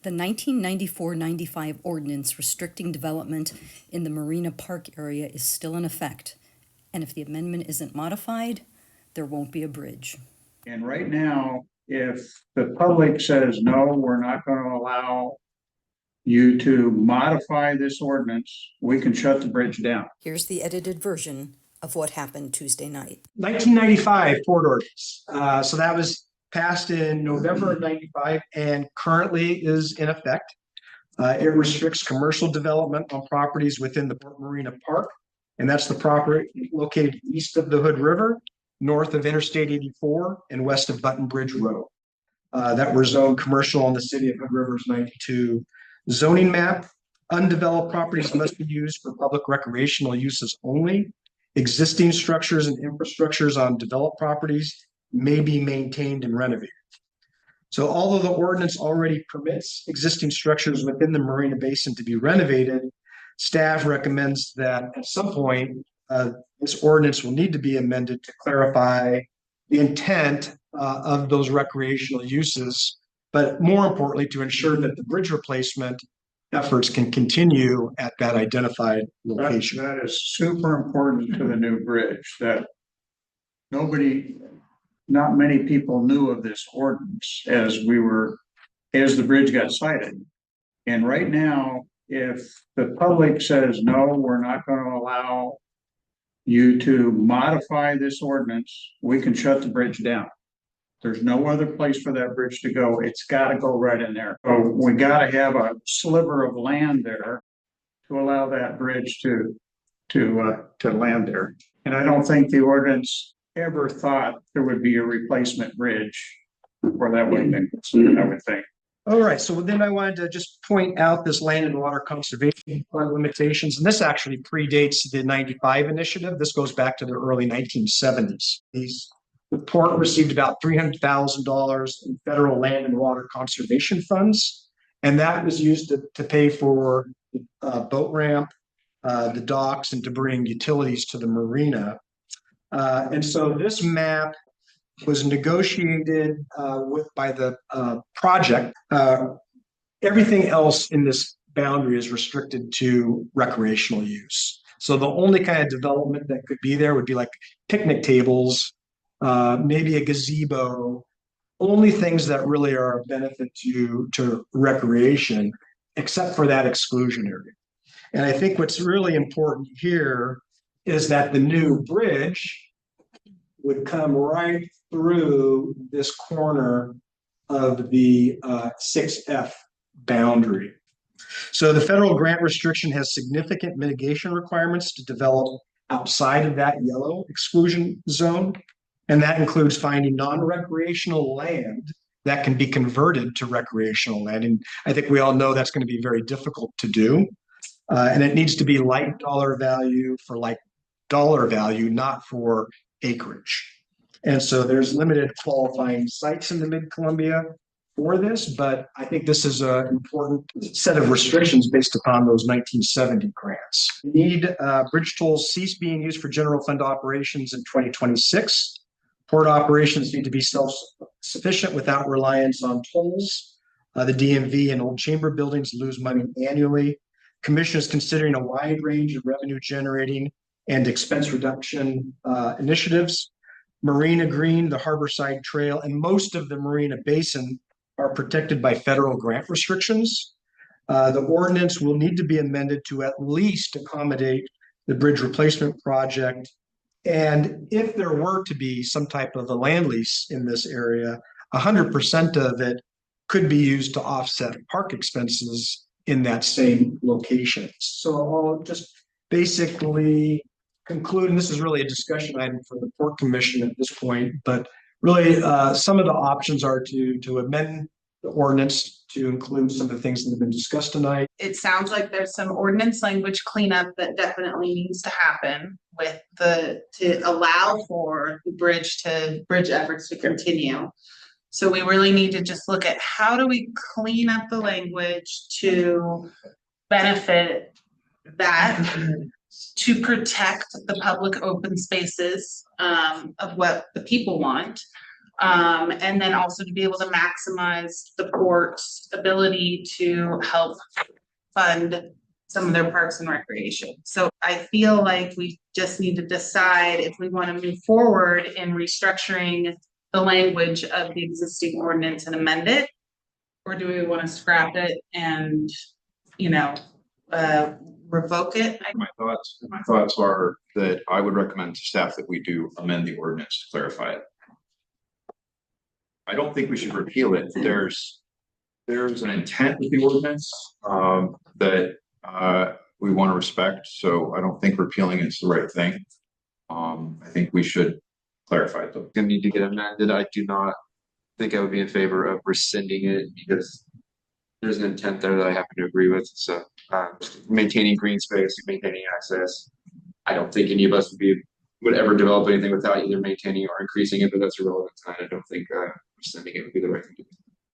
The 1994-95 ordinance restricting development in the Marina Park area is still in effect, and if the amendment isn't modified, there won't be a bridge. And right now, if the public says, no, we're not going to allow you to modify this ordinance, we can shut the bridge down. Here's the edited version of what happened Tuesday night. 1995 Port Ordinance. So that was passed in November of 95 and currently is in effect. It restricts commercial development on properties within the Port Marina Park, and that's the property located east of the Hood River, north of Interstate 84, and west of Button Bridge Road. That were zoned commercial on the City of Hood River's 92 zoning map. Undeveloped properties must be used for public recreational uses only. Existing structures and infrastructures on developed properties may be maintained and renovated. So although the ordinance already permits existing structures within the Marina Basin to be renovated, staff recommends that at some point, this ordinance will need to be amended to clarify the intent of those recreational uses, but more importantly, to ensure that the bridge replacement efforts can continue at that identified location. That is super important to the new bridge, that not many people knew of this ordinance as the bridge got cited. And right now, if the public says, no, we're not going to allow you to modify this ordinance, we can shut the bridge down. There's no other place for that bridge to go. It's got to go right in there. So we got to have a sliver of land there to allow that bridge to land there. And I don't think the ordinance ever thought there would be a replacement bridge for that way, I would think. All right, so then I wanted to just point out this land and water conservation fund limitations, and this actually predates the 95 initiative. This goes back to the early 1970s. The port received about $300,000 in federal land and water conservation funds, and that was used to pay for the boat ramp, the docks, and to bring utilities to the marina. And so this map was negotiated by the project. Everything else in this boundary is restricted to recreational use. So the only kind of development that could be there would be like picnic tables, maybe a gazebo, only things that really are a benefit to recreation, except for that exclusion area. And I think what's really important here is that the new bridge would come right through this corner of the 6F boundary. So the federal grant restriction has significant mitigation requirements to develop outside of that yellow exclusion zone. And that includes finding non-recreational land that can be converted to recreational land. And I think we all know that's going to be very difficult to do. And it needs to be like dollar value for like dollar value, not for acreage. And so there's limited qualifying sites in the Mid-Columbia for this, but I think this is an important set of restrictions based upon those 1970 grants. Bridge tolls cease being used for general fund operations in 2026. Port operations need to be self-sufficient without reliance on tolls. The DMV and old chamber buildings lose money annually. Commission is considering a wide range of revenue generating and expense reduction initiatives. Marina Green, the Harborside Trail, and most of the Marina Basin are protected by federal grant restrictions. The ordinance will need to be amended to at least accommodate the bridge replacement project. And if there were to be some type of a land lease in this area, 100% of it could be used to offset park expenses in that same location. So I'll just basically conclude, and this is really a discussion item for the Port Commission at this point, but really some of the options are to amend the ordinance to include some of the things that have been discussed tonight. It sounds like there's some ordinance language cleanup that definitely needs to happen to allow for the bridge efforts to continue. So we really need to just look at how do we clean up the language to benefit that, to protect the public open spaces of what the people want, And then also to be able to maximize the port's ability to help fund some of their parks and recreation. So I feel like we just need to decide if we want to move forward in restructuring the language of the existing ordinance and amend it. Or do we want to scrap it and, you know, revoke it? My thoughts are that I would recommend to staff that we do amend the ordinance to clarify it. I don't think we should repeal it. There's an intent with the ordinance that we want to respect. So I don't think repealing is the right thing. I think we should clarify it though. Gonna need to get amended. I do not think I would be in favor of rescinding it because there's an intent there that I happen to agree with. So maintaining green space, maintaining access. I don't think any of us would ever develop anything without either maintaining or increasing it, but that's irrelevant tonight. I don't think rescinding it would be the right thing to do.